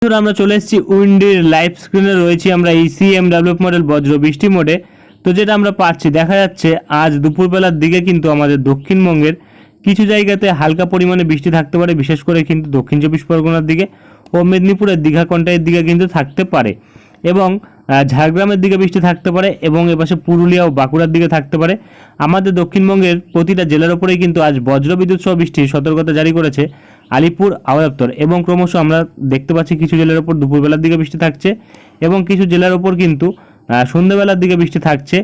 আমরা চলে এসেছি উইন্ডির লাইভ স্ক্রিনে রয়েছি আমরা ECMWF মডেল বজ্র বৃষ্টি মোডে। তো যেটা আমরা পাচ্ছি দেখা যাচ্ছে আজ দুপুরবেলার দিকে কিন্তু আমাদের দক্ষিণবঙ্গের কিছু জায়গাতে হালকা পরিমাণে বৃষ্টি থাকতে পারে, বিশেষ করে কিন্তু দক্ষিণ চব্বিশ পরগনার দিকে ও মেদিনীপুরের দীঘাকন্টাইয়ের দিকে কিন্তু থাকতে পারে এবং ঝাড়গ্রামের দিকে বৃষ্টি থাকতে পারে এবং এপাশে পুরুলিয়া ও বাঁকুড়ার দিকে থাকতে পারে। আমাদের দক্ষিণবঙ্গের প্রতিটা জেলার ওপরেই কিন্তু আজ বজ্রবিদ্যুৎ সহ বৃষ্টির সতর্কতা জারি করেছে আলিপুর আবহাওয়া দপ্তর এবং ক্রমশ আমরা দেখতে পাচ্ছি কিছু জেলার ওপর দুপুরবেলার দিকে বৃষ্টি থাকছে এবং কিছু জেলার ওপর কিন্তু সন্ধ্যাবেলার দিকে বৃষ্টি থাকছে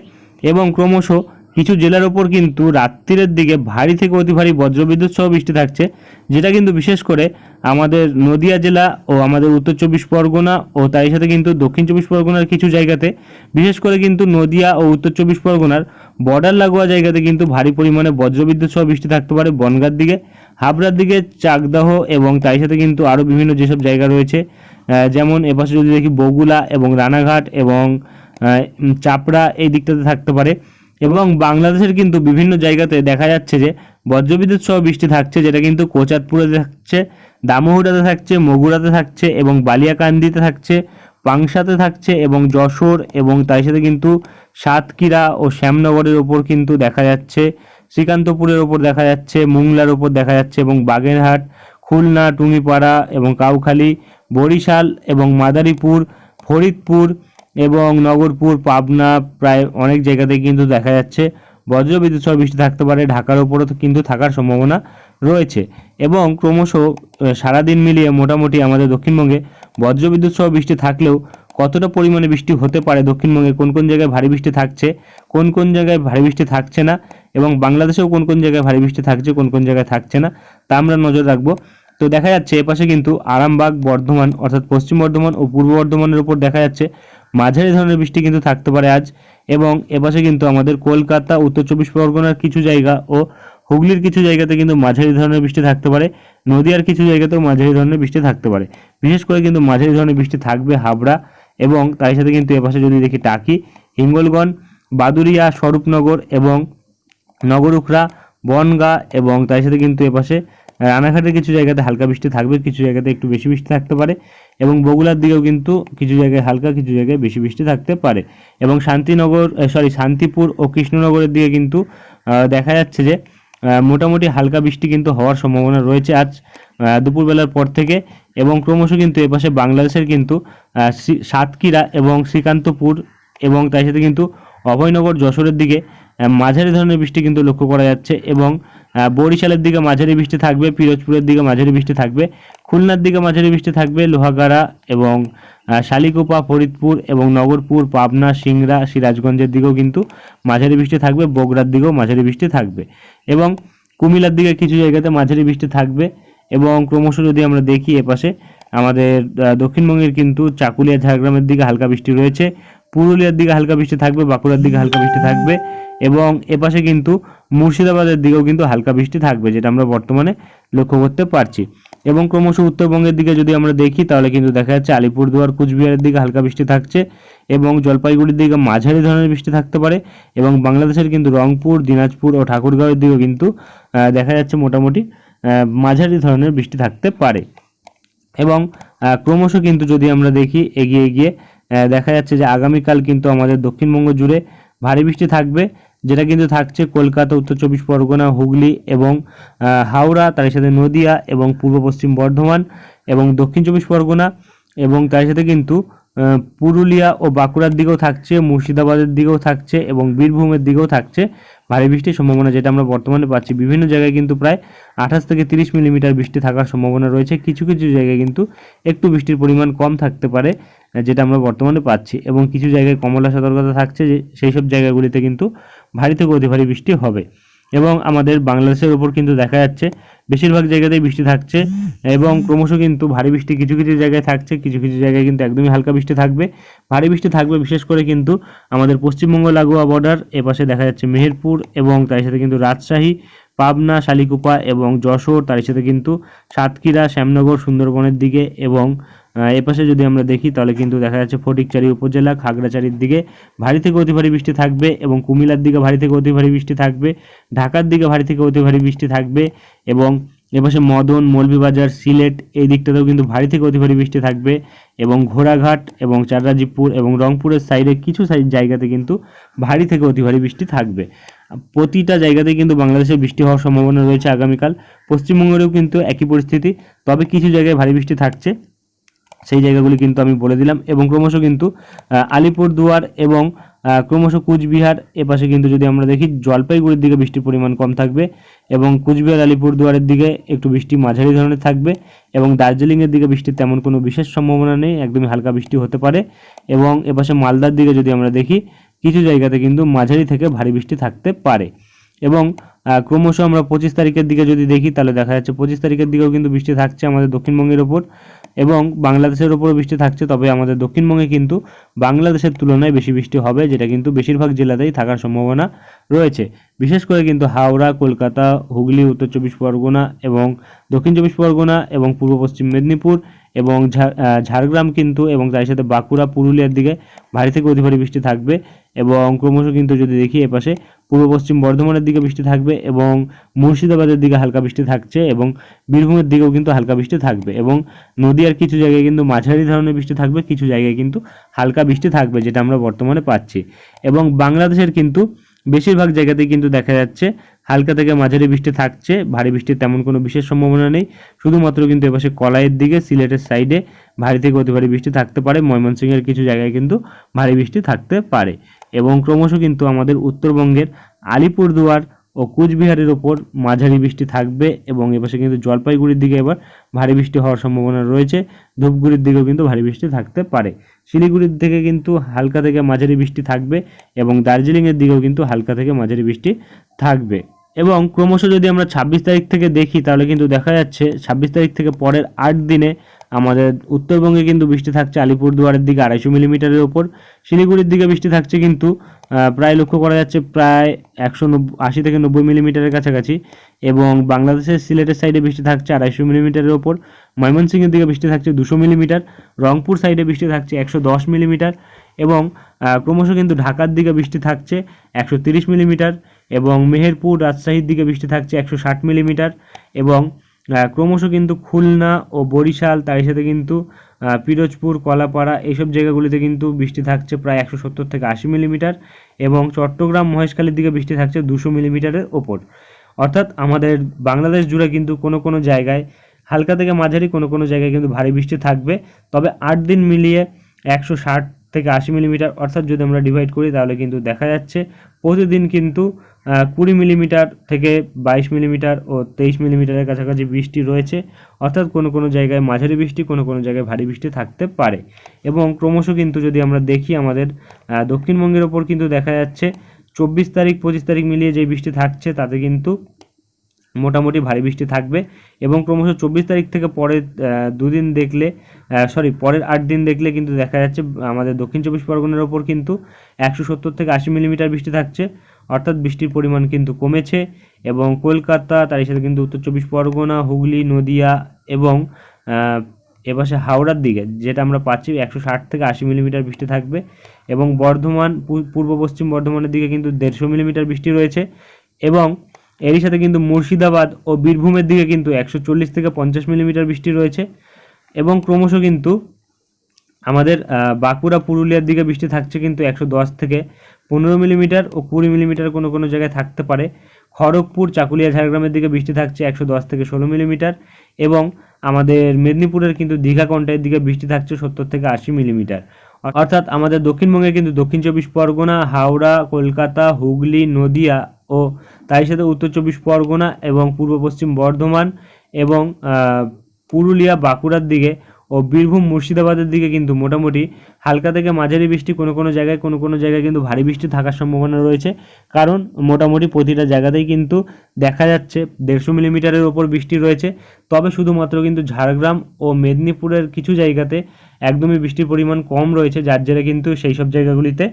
এবং ক্রমশ কিছু জেলার ওপর কিন্তু রাত্রির দিকে ভারী থেকে অতি ভারী বজ্রবিদ্যুৎ সহ বৃষ্টি থাকছে, যেটা কিন্তু বিশেষ করে আমাদের নদিয়া জেলা ও আমাদের উত্তর চব্বিশ পরগনা ও তারই সাথে কিন্তু দক্ষিণ চব্বিশ পরগনার কিছু জায়গাতে, বিশেষ করে কিন্তু নদিয়া ও উত্তর চব্বিশ পরগনার বর্ডার লাগোয়া জায়গাতে কিন্তু ভারী পরিমাণে বজ্রবিদ্যুৎ সহ বৃষ্টি থাকতে পারে। বনগাঁর দিকে, হাবড়ার দিকে, চাকদাহ এবং তারই সাথে কিন্তু আরও বিভিন্ন যেসব জায়গা রয়েছে, যেমন এপাশে যদি দেখি বগুলা এবং রানাঘাট এবং চাপড়া এই দিকটাতে থাকতে পারে এবং বাংলাদেশের কিন্তু বিভিন্ন জায়গাতে দেখা যাচ্ছে যে বজ্রবিদ্যুৎ সহ বৃষ্টি থাকছে, যেটা কিন্তু কোচাতপুরে থাকছে, দামোহদাতে থাকছে, মগুরাতে থাকছে এবং বালিয়াকান্দিতে থাকছে, পাংশাতে থাকছে এবং যশোর এবং তার সাথে কিন্তু সাতক্ষীরা ও শ্যামনগরের ওপর কিন্তু দেখা যাচ্ছে, শ্রীকান্তপুরের ওপর দেখা যাচ্ছে, মুংলার ওপর দেখা যাচ্ছে এবং বাগেরহাট, খুলনা, টুঙ্গিপাড়া এবং কাউখালী, বরিশাল এবং মাদারীপুর, ফরিদপুর এবং নগরপুর, পাবনা প্রায় অনেক জায়গাতেই কিন্তু দেখা যাচ্ছে বজ্রবিদ্যুৎ সহ বৃষ্টি থাকতে পারে। ঢাকার ওপরও কিন্তু থাকার সম্ভাবনা রয়েছে এবং ক্রমশ সারাদিন মিলিয়ে মোটামুটি আমাদের দক্ষিণবঙ্গে বজ্রবিদ্যুৎ সহ বৃষ্টি থাকলেও কতটা পরিমাণে বৃষ্টি হতে পারে, দক্ষিণবঙ্গে কোন কোন জায়গায় ভারী বৃষ্টি থাকছে, কোন কোন জায়গায় ভারী বৃষ্টি থাকছে না এবং বাংলাদেশেও কোন কোন জায়গায় ভারী বৃষ্টি থাকছে, কোন কোন জায়গায় থাকছে না, তা আমরা নজর রাখবো। তো দেখা যাচ্ছে এপাশে কিন্তু আরামবাগ, বর্ধমান অর্থাৎ পশ্চিম বর্ধমান ও পূর্ব বর্ধমানের উপর দেখা যাচ্ছে মাঝারি ধরনের বৃষ্টি কিন্তু থাকতে পারে আজ এবং এপাশে কিন্তু আমাদের কলকাতা, উত্তর চব্বিশ পরগনার কিছু জায়গা ও হুগলির কিছু জায়গাতে কিন্তু মাঝারি ধরনের বৃষ্টি থাকতে পারে, নদিয়ার কিছু জায়গাতেও মাঝারি ধরনের বৃষ্টি থাকতে পারে। বিশেষ করে কিন্তু মাঝারি ধরনের বৃষ্টি থাকবে হাবড়া এবং তার সাথে কিন্তু এপাশে যদি দেখি টাকি, হিঙ্গলগঞ্জ, বাদুরিয়া, স্বরূপনগর এবং নগরুখরা, বনগাঁ এবং তার সাথে কিন্তু এপাশে রানাঘাটের কিছু জায়গাতে হালকা বৃষ্টি থাকবে, কিছু জায়গাতে একটু বেশি বৃষ্টি থাকতে পারে এবং বগুড়ার দিকেও কিন্তু কিছু জায়গায় হালকা, কিছু জায়গায় বেশি বৃষ্টি থাকতে পারে এবং শান্তিপুর ও কৃষ্ণনগরের দিকে কিন্তু দেখা যাচ্ছে যে মোটামুটি হালকা বৃষ্টি কিন্তু হওয়ার সম্ভাবনা রয়েছে আজ দুপুরবেলার পর থেকে এবং ক্রমশ কিন্তু এপাশে বাংলাদেশের কিন্তু সাতক্ষীরা এবং শ্রীকান্তপুর এবং তার সাথে কিন্তু অভয়নগর, যশোরের দিকে মাঝারি ধরনের বৃষ্টি কিন্তু লক্ষ্য করা যাচ্ছে এবং বরিশালের দিকে মাঝারি বৃষ্টি থাকবে, পিরোজপুরের দিকে মাঝারি বৃষ্টি থাকবে, খুলনার দিকে মাঝারি বৃষ্টি থাকবে, লোহাগাড়া এবং শালিকোপা, ফরিদপুর এবং নগরপুর, পাবনা, সিংড়া, সিরাজগঞ্জের দিকেও কিন্তু মাঝারি বৃষ্টি থাকবে, বগুড়ার দিকেও মাঝারি বৃষ্টি থাকবে এবং কুমিল্লার দিকে কিছু জায়গাতে মাঝারি বৃষ্টি থাকবে এবং ক্রমশ যদি আমরা দেখি এপাশে আমাদের দক্ষিণবঙ্গের কিন্তু চাকুলিয়া, ঝাড়গ্রামের দিকে হালকা বৃষ্টি রয়েছে, পুরুলিয়ার দিকে হালকা বৃষ্টি থাকবে, বাঁকুড়ার দিকে হালকা বৃষ্টি থাকবে এবং এপাশে কিন্তু মুর্শিদাবাদের দিকেও কিন্তু হালকা বৃষ্টি থাকবে, যেটা আমরা বর্তমানে লক্ষ্য করতে পারছি এবং ক্রমশ উত্তরবঙ্গের দিকে যদি আমরা দেখি তাহলে কিন্তু দেখা যাচ্ছে আলিপুরদুয়ার, কুচবিহারের দিকে হালকা বৃষ্টি থাকছে এবং জলপাইগুড়ির দিকে মাঝারি ধরনের বৃষ্টি থাকতে পারে এবং বাংলাদেশের কিন্তু রংপুর, দিনাজপুর ও ঠাকুরগাঁওয়ের দিকেও কিন্তু দেখা যাচ্ছে মোটামুটি মাঝারি ধরনের বৃষ্টি থাকতে পারে এবং ক্রমশ কিন্তু যদি আমরা দেখি এগিয়ে গিয়ে দেখা যাচ্ছে যে আগামীকাল কিন্তু আমাদের দক্ষিণবঙ্গ জুড়ে ভারী বৃষ্টি থাকবে, যেটা কিন্তু থাকছে কলকাতা, উত্তর চব্বিশ পরগনা, হুগলি এবং হাওড়া, তার সাথে নদিয়া এবং পূর্ব পশ্চিম বর্ধমান এবং দক্ষিণ চব্বিশ পরগনা এবং তার সাথে কিন্তু পুরুলিয়া ও বাঁকুড়ার দিকেও থাকছে, মুর্শিদাবাদের দিকেও থাকছে এবং বীরভূমের দিকেও থাকছে ভারী বৃষ্টির সম্ভাবনা, যেটা আমরা বর্তমানে পাচ্ছি। বিভিন্ন জায়গায় কিন্তু প্রায় 28 থেকে 30 মিলিমিটার বৃষ্টি থাকার সম্ভাবনা রয়েছে, কিছু কিছু জায়গায় কিন্তু একটু বৃষ্টির পরিমাণ কম থাকতে পারে, যেটা আমরা বর্তমানে পাচ্ছি এবং কিছু জায়গায় কমলা সতর্কতা থাকছে যে সেই সব জায়গাগুলিতে কিন্তু ভারী থেকে অতি ভারী বৃষ্টি হবে এবং আমাদের বাংলাদেশের ওপর কিন্তু দেখা যাচ্ছে বেশিরভাগ জায়গাতেই বৃষ্টি থাকছে এবং ক্রমশ কিন্তু ভারী বৃষ্টি কিছু কিছু জায়গায় থাকছে, কিছু কিছু জায়গায় কিন্তু একদমই হালকা বৃষ্টি থাকবে, ভারী বৃষ্টি থাকবে বিশেষ করে কিন্তু আমাদের পশ্চিমবঙ্গ লাগোয়া বর্ডার এপাশে দেখা যাচ্ছে মেহেরপুর এবং তার সাথে কিন্তু রাজশাহী, পাবনা, শালিকোপা এবং যশোর, তার সাথে কিন্তু সাতক্ষীরা, শ্যামনগর, সুন্দরবনের দিকে এবং এপাশে যদি আমরা দেখি তাহলে কিন্তু দেখা যাচ্ছে ফটিকচারি উপজেলা, খাগড়াছড়ির দিকে ভারী থেকে অতি ভারী বৃষ্টি থাকবে এবং কুমিল্লার দিকে ভারী থেকে অতি ভারী বৃষ্টি থাকবে, ঢাকার দিকে ভারী থেকে অতি ভারী বৃষ্টি থাকবে এবং এপাশে মদন, মৌলভীবাজার, সিলেট এই দিকটাতেও কিন্তু ভারী থেকে অতি ভারী বৃষ্টি থাকবে এবং ঘোড়াঘাট এবং চাররাজিপুর এবং রংপুরের সাইডে কিছু জায়গাতে কিন্তু ভারী থেকে অতি ভারী বৃষ্টি থাকবে। প্রতিটা জায়গাতেই কিন্তু বাংলাদেশে বৃষ্টি হওয়ার সম্ভাবনা রয়েছে আগামীকাল। পশ্চিমবঙ্গেরও কিন্তু একই পরিস্থিতি, তবে কিছু জায়গায় ভারী বৃষ্টি থাকছে, সেই জায়গাগুলি কিন্তু আমি বলে দিলাম। এবং ক্রমশ কিন্তু আলিপুরদুয়ার এবং ক্রমশ কুচবিহার এপাশে কিন্তু যদি আমরা দেখি জলপাইগুড়ির দিকে বৃষ্টির পরিমাণ কম থাকবে এবং কুচবিহার আলিপুরদুয়ারের দিকে একটু বৃষ্টি মাঝারি ধরনের থাকবে এবং দার্জিলিংয়ের দিকে বৃষ্টির তেমন কোনো বিশেষ সম্ভাবনা নেই, একদমই হালকা বৃষ্টি হতে পারে। এবং এপাশে মালদার দিকে যদি আমরা দেখি কিছু জায়গাতে কিন্তু মাঝারি থেকে ভারী বৃষ্টি থাকতে পারে। এবং ক্রমশ আমরা 25 তারিখের দিকে যদি দেখি তাহলে দেখা যাচ্ছে 25 তারিখের দিকেও কিন্তু বৃষ্টি থাকছে আমাদের দক্ষিণবঙ্গের ওপর এবং বাংলাদেশের ওপরও বৃষ্টি থাকছে, তবে আমাদের দক্ষিণবঙ্গে কিন্তু বাংলাদেশের তুলনায় বেশি বৃষ্টি হবে, যেটা কিন্তু বেশিরভাগ জেলাতেই থাকার সম্ভাবনা রয়েছে। বিশেষ করে কিন্তু হাওড়া, কলকাতা, হুগলি, উত্তর চব্বিশ পরগনা এবং দক্ষিণ চব্বিশ পরগনা এবং পূর্ব পশ্চিম মেদিনীপুর এবং ঝাড়গ্রাম কিন্তু এবং তার সাথে বাঁকুড়া, পুরুলিয়ার দিকে ভারী থেকে অতি ভারী বৃষ্টি থাকবে। এবং ক্রমশ কিন্তু যদি দেখি এপাশে পূর্ব পশ্চিম বর্ধমানের দিকে বৃষ্টি থাকবে এবং মুর্শিদাবাদের দিকে হালকা বৃষ্টি থাকছে এবং বীরভূমের দিকেও কিন্তু হালকা বৃষ্টি থাকবে এবং নদীয়ার কিছু জায়গায় কিন্তু মাঝারি ধরনের বৃষ্টি থাকবে, কিছু জায়গায় কিন্তু হালকা বৃষ্টি থাকবে, যেটা আমরা বর্তমানে পাচ্ছি। এবং বাংলাদেশের কিন্তু বেশিরভাগ জায়গাতেই কিন্তু দেখা যাচ্ছে হালকা থেকে মাঝারি বৃষ্টি থাকছে, ভারী বৃষ্টির তেমন কোনো বিশেষ সম্ভাবনা নেই। শুধুমাত্র কিন্তু এপাশে কলাইয়ের দিকে সিলেটের সাইডে ভারী থেকে অতি ভারী বৃষ্টি থাকতে পারে, ময়মনসিংহের কিছু জায়গায় কিন্তু ভারী বৃষ্টি থাকতে পারে। এবং ক্রমশ কিন্তু আমাদের উত্তরবঙ্গের আলিপুরদুয়ার ও কুচবিহারের ওপর মাঝারি বৃষ্টি থাকবে এবং এপাশে কিন্তু জলপাইগুড়ির দিকে এবার ভারী বৃষ্টি হওয়ার সম্ভাবনা রয়েছে, ধূপগুড়ির দিকেও কিন্তু ভারী বৃষ্টি থাকতে পারে। শিলিগুড়ির দিকে কিন্তু হালকা থেকে মাঝারি বৃষ্টি থাকবে এবং দার্জিলিংয়ের দিকেও কিন্তু হালকা থেকে মাঝারি বৃষ্টি থাকবে। এবং ক্রমশ যদি আমরা 26 তারিখ থেকে দেখি তাহলে কিন্তু দেখা যাচ্ছে 26 তারিখ থেকে পরের 8 দিনে আমাদের উত্তরবঙ্গে কিন্তু বৃষ্টি থাকছে আলিপুরদুয়ারের দিকে 250 মিলিমিটারের ওপর, শিলিগুড়ির দিকে বৃষ্টি থাকছে কিন্তু প্রায় লক্ষ্য করা যাচ্ছে প্রায় 180 থেকে 90 মিলিমিটারের কাছাকাছি। এবং বাংলাদেশের সিলেটের সাইডে বৃষ্টি থাকছে 250 মিলিমিটারের ওপর, ময়মনসিংহের দিকে বৃষ্টি থাকছে 200 মিলিমিটার, রংপুর সাইডে বৃষ্টি থাকছে 110 মিলিমিটার এবং ক্রমশ কিন্তু ঢাকার দিকে বৃষ্টি থাকছে 130 মিলিমিটার এবং মেহেরপুর, রাজশাহীর দিকে বৃষ্টি থাকছে 160 মিলিমিটার এবং ক্রমশ কিন্তু খুলনা ও বরিশাল, তার সাথে কিন্তু পিরোজপুর, কলাপাড়া এইসব জায়গাগুলিতে কিন্তু বৃষ্টি থাকছে প্রায় 170 থেকে 80 মিলিমিটার এবং চট্টগ্রাম, মহেশখালীর দিকে বৃষ্টি থাকছে 200 মিলিমিটারের ওপর। অর্থাৎ আমাদের বাংলাদেশ জুড়ে কিন্তু কোনো কোনো জায়গায় হালকা থেকে মাঝারি, কোনো কোনো জায়গায় কিন্তু ভারী বৃষ্টি থাকবে, তবে 8 দিন মিলিয়ে 160 থেকে 80 মিলিমিটার, অর্থাৎ যদি আমরা ডিভাইড করি তাহলে কিন্তু দেখা যাচ্ছে প্রতিদিন কিন্তু 20 মিলিমিটার থেকে 22 মিলিমিটার ও 23 মিলিমিটারের কাছাকাছি বৃষ্টি রয়েছে। অর্থাৎ কোনো কোনো জায়গায় মাঝারি বৃষ্টি, কোনো কোনো জায়গায় ভারী বৃষ্টি থাকতে পারে। এবং ক্রমশ কিন্তু যদি আমরা দেখি আমাদের দক্ষিণবঙ্গের ওপর কিন্তু দেখা যাচ্ছে 24 তারিখ 25 তারিখ মিলিয়ে যে বৃষ্টি থাকছে তাতে কিন্তু মোটামুটি ভারী বৃষ্টি থাকবে। এবং ক্রমশ 24 তারিখ থেকে পরের দুদিন দেখলে পরের 8 দিন দেখলে কিন্তু দেখা যাচ্ছে আমাদের দক্ষিণ চব্বিশ পরগনার ওপর কিন্তু 170 থেকে 80 মিলিমিটার বৃষ্টি থাকছে, অর্থাৎ বৃষ্টির পরিমাণ কিন্তু কমেছে। এবং কলকাতা, তার সাথে কিন্তু উত্তর চব্বিশ পরগনা, হুগলি, নদিয়া এবং এপাশে হাওড়ার দিকে যেটা আমরা পাচ্ছি 160 থেকে 80 মিলিমিটার বৃষ্টি থাকবে। এবং বর্ধমান, পূর্ব পশ্চিম বর্ধমানের দিকে কিন্তু 150 মিলিমিটার বৃষ্টি রয়েছে। এবং এরই সাথে কিন্তু মুর্শিদাবাদ ও বীরভূমের দিকে কিন্তু 140 থেকে 50 মিলিমিটার বৃষ্টি রয়েছে। এবং ক্রমশ কিন্তু আমাদের বাঁকুড়া, পুরুলিয়ার দিকে বৃষ্টি থাকছে কিন্তু 110 থেকে 15 মিলিমিটার ও 20 মিলিমিটার কোনো কোনো জায়গায় থাকতে পারে। খড়গপুর, চাকুলিয়া, ঝাড়গ্রামের দিকে বৃষ্টি থাকছে 110 থেকে 16 মিলিমিটার এবং আমাদের মেদিনীপুরের কিন্তু দীঘা, কন্টাইয়ের দিকে বৃষ্টি থাকছে 70 থেকে 80 মিলিমিটার। অর্থাৎ আমাদের দক্ষিণবঙ্গে কিন্তু দক্ষিণ চব্বিশ পরগনা, হাওড়া, কলকাতা, হুগলি, নদিয়া ও তার সাথে উত্তর চব্বিশ পরগনা এবং পূর্ব পশ্চিম বর্ধমান এবং পুরুলিয়া, বাঁকুড়ার দিকে ও বীরভূম, মুর্শিদাবাদের দিকে কিন্তু মোটামুটি হালকা থেকে মাঝারি বৃষ্টি, কোনো কোনো জায়গায় কিন্তু ভারী বৃষ্টি থাকার সম্ভাবনা রয়েছে, কারণ মোটামুটি প্রতিটা জায়গাতেই কিন্তু দেখা যাচ্ছে 150 মিলিমিটারের ওপর বৃষ্টি রয়েছে। তবে শুধুমাত্র কিন্তু ঝাড়গ্রাম ও মেদিনীপুরের কিছু জায়গাতে একদমই বৃষ্টির পরিমাণ কম রয়েছে, যার জেরে কিন্তু সেই সব জায়গাগুলিতে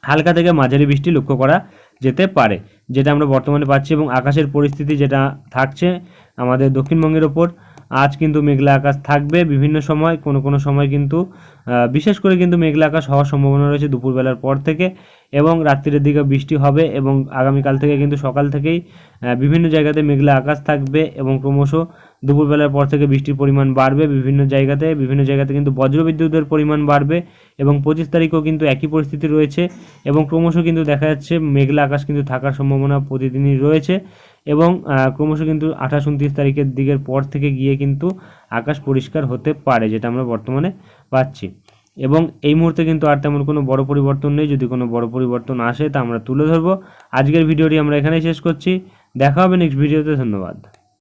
হালকা থেকে মাঝারি বৃষ্টি লক্ষ্য করা যেতে পারে, যেটা আমরা বর্তমানে পাচ্ছি। এবং আকাশের পরিস্থিতি যেটা থাকছে আমাদের দক্ষিণবঙ্গের ওপর আজ কিন্তু মেঘলা আকাশ থাকবে বিভিন্ন সময়, কোনো সময় কিন্তু বিশেষ করে কিন্তু মেঘলা আকাশ হওয়ার সম্ভাবনা রয়েছে দুপুরবেলার পর থেকে, এবং রাত্রির দিকে বৃষ্টি হবে, এবং আগামীকাল থেকে কিন্তু সকাল থেকেই বিভিন্ন জায়গাতে মেঘলা আকাশ থাকবে, এবং ক্রমশ দুপুরবেলার পর থেকে বৃষ্টির পরিমাণ বাড়বে বিভিন্ন জায়গাতে কিন্তু বজ্রবিদ্যুতের পরিমাণ বাড়বে, এবং 25 তারিখেও কিন্তু একই পরিস্থিতি রয়েছে, এবং ক্রমশ কিন্তু দেখা যাচ্ছে মেঘলা আকাশ কিন্তু থাকার সম্ভাবনা প্রতিদিনই রয়েছে, এবং ক্রমশ কিন্তু 28-29 তারিখের দিকের পর থেকে গিয়ে কিন্তু আকাশ পরিষ্কার হতে পারে, যেটা আমরা বর্তমানে পাচ্ছি। এবং এই মুহূর্তে কিন্তু আর তেমন কোনো বড় পরিবর্তন নেই, যদি কোনো বড় পরিবর্তন আসে তা আমরা তুলে ধরবো। আজকের ভিডিওটি আমরা এখানেই শেষ করছি, দেখা হবে নেক্সট ভিডিওতে, ধন্যবাদ।